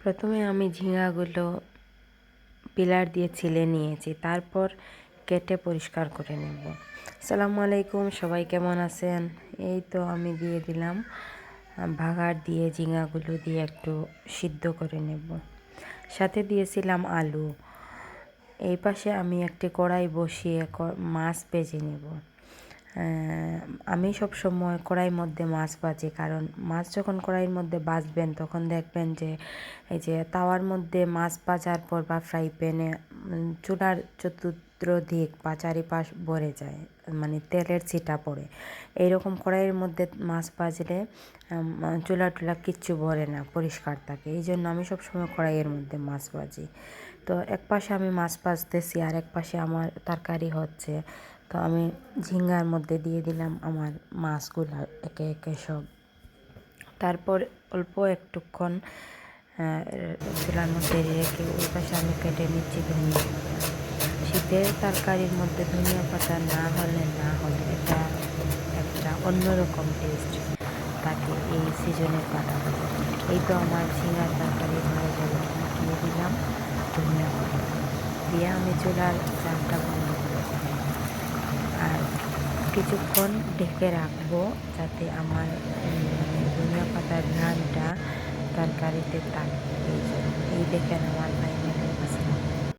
প্রথমে আমি ঝিঙাগুলো পিলার দিয়ে ছিলে নিয়েছি, তারপর কেটে পরিষ্কার করে নেব। আসসালামু আলাইকুম, সবাই কেমন আছেন? এই তো আমি দিয়ে দিলাম ভাগাড় দিয়ে ঝিঙাগুলো দিয়ে একটু সিদ্ধ করে নেব। সাথে দিয়েছিলাম আলু। এই পাশে আমি একটি কড়াই বসিয়ে মাছ ভেজে নেব। আমি সব সময় কড়াইয়ের মধ্যে মাছ ভাজি, কারণ মাছ যখন কড়াইয়ের মধ্যে ভাজবেন তখন দেখবেন যে এই যে তাওয়ার মধ্যে মাছ ভাজার পর বা ফ্রাই প্যানে চুলার চতুর্দিক বা চারিপাশ ভরে যায়, মানে তেলের ছিটা পড়ে। এইরকম কড়াইয়ের মধ্যে মাছ ভাজলে চুলা টুলা কিচ্ছু ভরে না, পরিষ্কার থাকে। এই জন্য আমি সবসময় কড়াইয়ের মধ্যে মাছ ভাজি। তো এক পাশে আমি মাছ ভাজতেছি আর এক পাশে আমার তরকারি হচ্ছে। তো আমি ঝিঙ্গার মধ্যে দিয়ে দিলাম আমার মাছগুলো একে একে সব। তারপর অল্প একটুক্ষণ চুলার মধ্যে রেখে ওই পাশে আমি কেটে নিচ্ছি ধনিয়া পাতা। শীতের তরকারির মধ্যে ধনিয়া পাতা না হলে এটা একটা অন্যরকম টেস্ট থাকে এই সিজনের পাতাগুলো। এই তো আমার ঝিঙ্গার তরকারি হয়ে গেল, দিয়ে দিলাম ধনিয়া পাতা, দিয়ে আমি চুলার জালটা বন্ধ করে দিলাম। আর কিছুক্ষণ ঢেকে রাখবো যাতে আমার ধনিয়া পাতার ঘ্রাণটা তরকারিতে থাকে। এই দেখেন আমার ফাইনাল